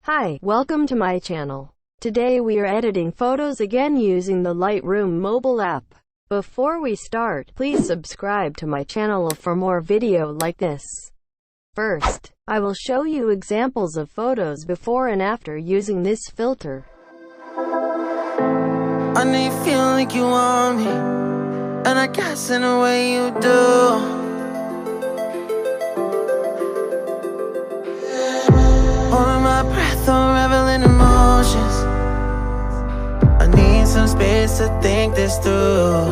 Hi, welcome to my channel. Today we are editing photos again using the Lightroom mobile app. Before we start, please subscribe to my channel for more video like this. First, I will show you examples of photos before and after using this filter. I know you feel like you want me, and I guess in a way you do. Holding my breath, I'm reveling emotions. I need some space to think this through.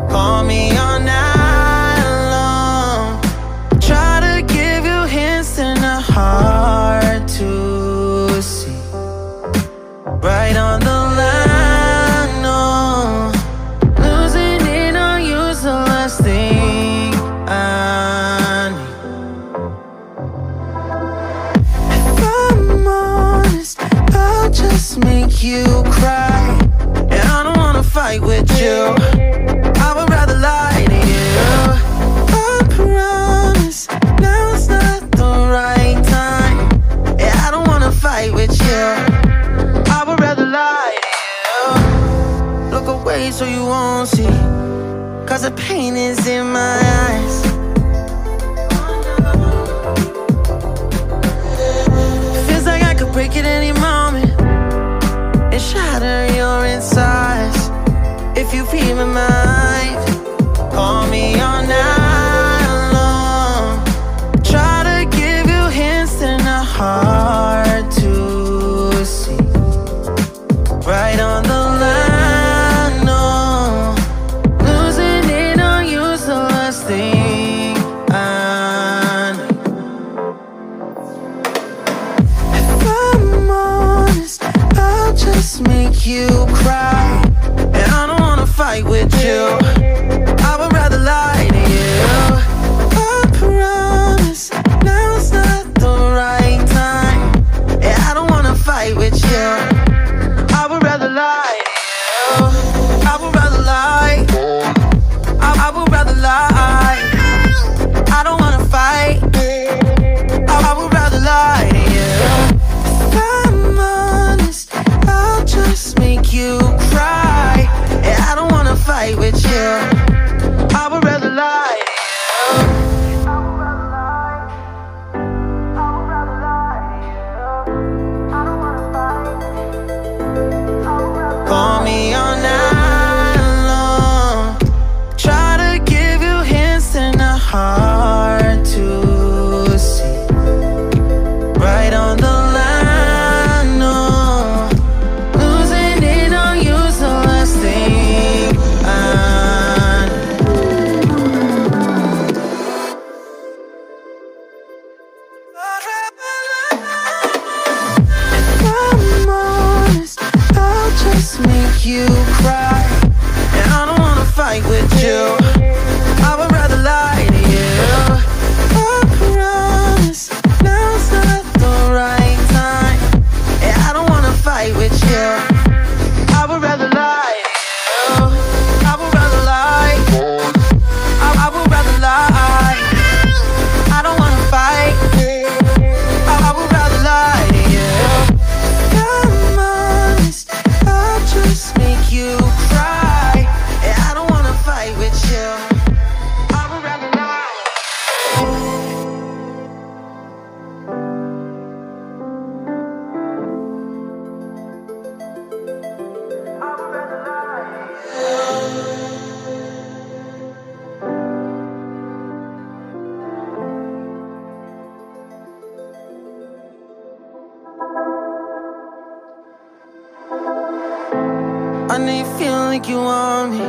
Call me all night long. Try to give you hints and a hard to see. Right on the line, no. Losing it on you's the last thing I need. If I'm honest, I'll just make you cry. And I don't wanna fight with you, I would rather lie to you. I promise, now's not the right time. Yeah, I don't wanna fight with you, I would rather lie to you. Look away so you won't see, cause the pain is in my eyes. Feels like I could break at any moment and shatter your insides. If you read my mind, call me all night long. Try to give you hints and a hard to see. Right on the line, no. Losing it on you's the last thing I need. If I'm honest, I'll just make you cry. And I don't wanna fight with you, I would rather lie to you. I promise, now's not the right time. Yeah, I don't wanna fight with you, I would rather lie to you. I would rather lie, I would rather lie. I don't wanna fight, I would rather lie to you. If I'm honest, I'll just make you cry. Yeah, I don't wanna fight with you, I would rather lie to you. Call me all night long. Try to give you hints and a hard to see. Right on the line, no. Losing it on you's the last thing I need. If I'm honest, I'll just make you cry. And I don't wanna fight with you, I would rather lie to you. I promise, now's not the right time. Yeah, I don't wanna fight with you, I would rather lie to you. I would rather lie, I would rather lie. I don't wanna fight, I would rather lie to you. I'm honest, I'll just make you cry. Yeah, I don't wanna fight with you, I would rather lie. I would rather lie. I know you feel like you want me,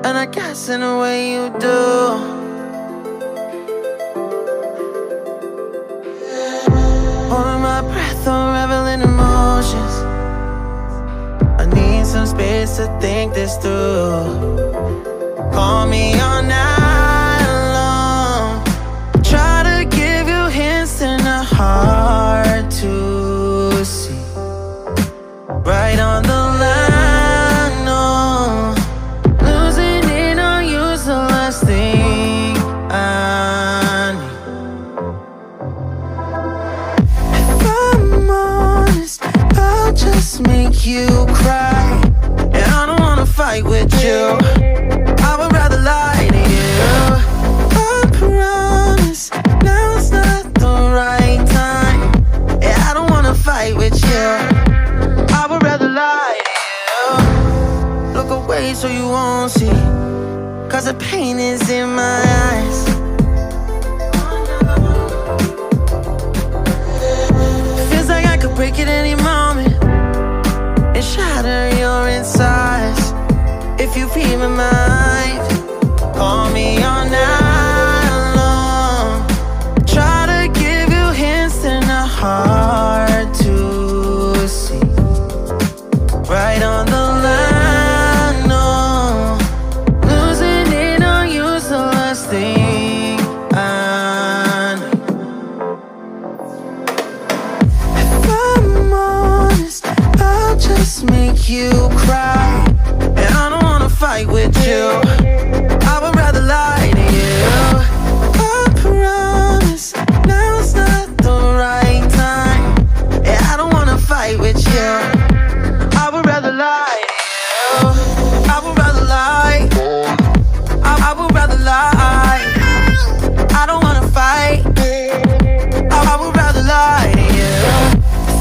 and I guess in a way you do. Holding my breath, I'm reveling emotions. I need some space to think this through. Call me all night long. Try to give you hints and a hard to see. Right on the line, no. Losing it on you's the last thing I need. If I'm just make you cry, and I don't wanna fight with you. I would rather lie to you. I promise now's not the right time, and I don't wanna fight with you. I would rather lie to you. Look away so you won't see, 'cause the pain is in my eyes. Feels like I could break at any moment and shatter your insides. If you feel my mind, call me all night long. Try to give you hints that are hard to see. Right on the line, no. Losing it on you's the last thing I need. If I'm honest, I'll just make you cry, and I don't wanna fight with you. I would rather lie to you. I promise now's not the right time, and I don't wanna fight with you. I would rather lie to you. I would rather lie. I would rather lie. I don't wanna fight. I would rather lie to you.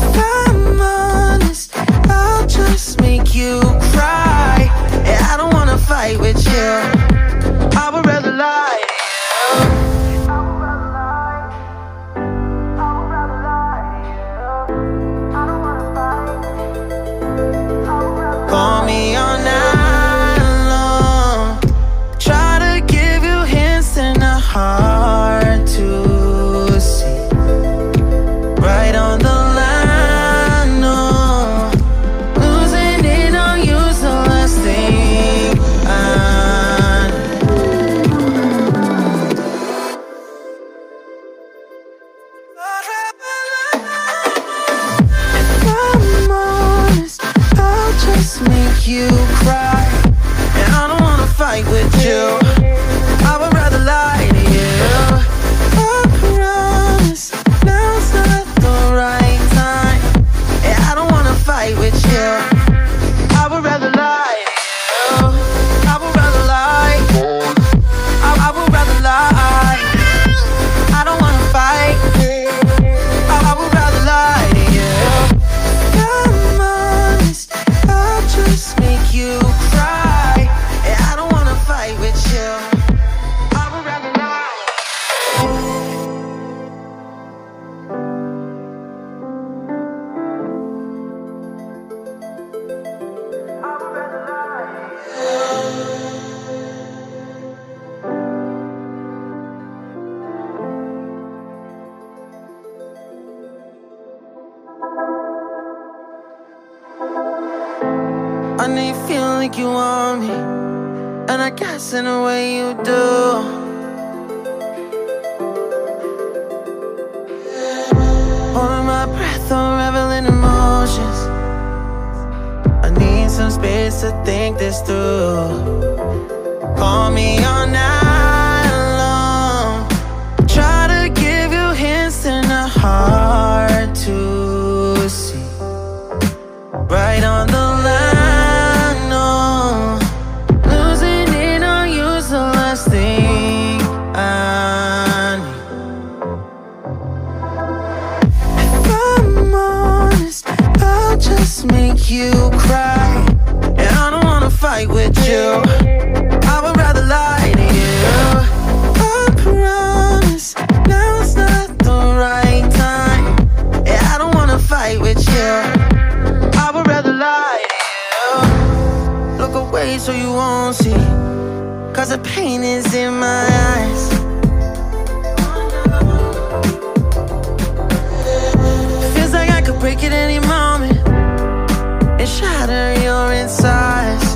If I'm honest, I'll just make you cry, and I don't wanna fight with you. I would rather lie to you. Call me all night long. Try to give you hints that are hard to see. Right on the line, no. Losing it on you's the last thing I need. If I'm honest, I'll just make you cry, and I don't wanna fight with you. I would rather lie to you. I promise now's not the right time, and I don't wanna fight with you. I would rather lie to you. I would rather lie. I would rather lie. I don't wanna fight. I would rather lie to you. I'm honest, I'll just make you cry, and I don't wanna fight with you. I would rather lie. I would rather lie. I know you feel like you want me, and I guess in a way you do. Holding my breath, unraveling emotions. I need some space to think this through. Call me all night long. Try to give you hints that are hard to see. Right on the line, no. Losing it on you's the last thing I need. If I'm honest, I'll just make you cry, and I don't wanna fight with you. I would rather lie to you. I promise now's not the right time, and I don't wanna fight with you. I would rather lie to you. Look away so you won't see, 'cause the pain is in my eyes. Feels like I could break at any moment and shatter your insides.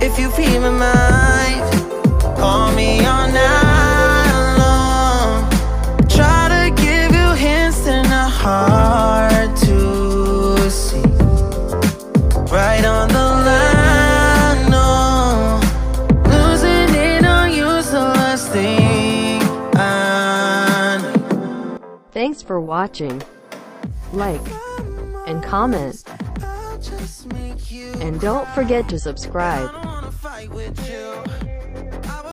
If you feel my mind, call me all night long. Try to give you hints that are hard to see. Right on the line, no. Losing it on you's the last thing I need. Thanks for watching. Like and comment. just make you And don't forget to subscribe. I don't wanna fight with you.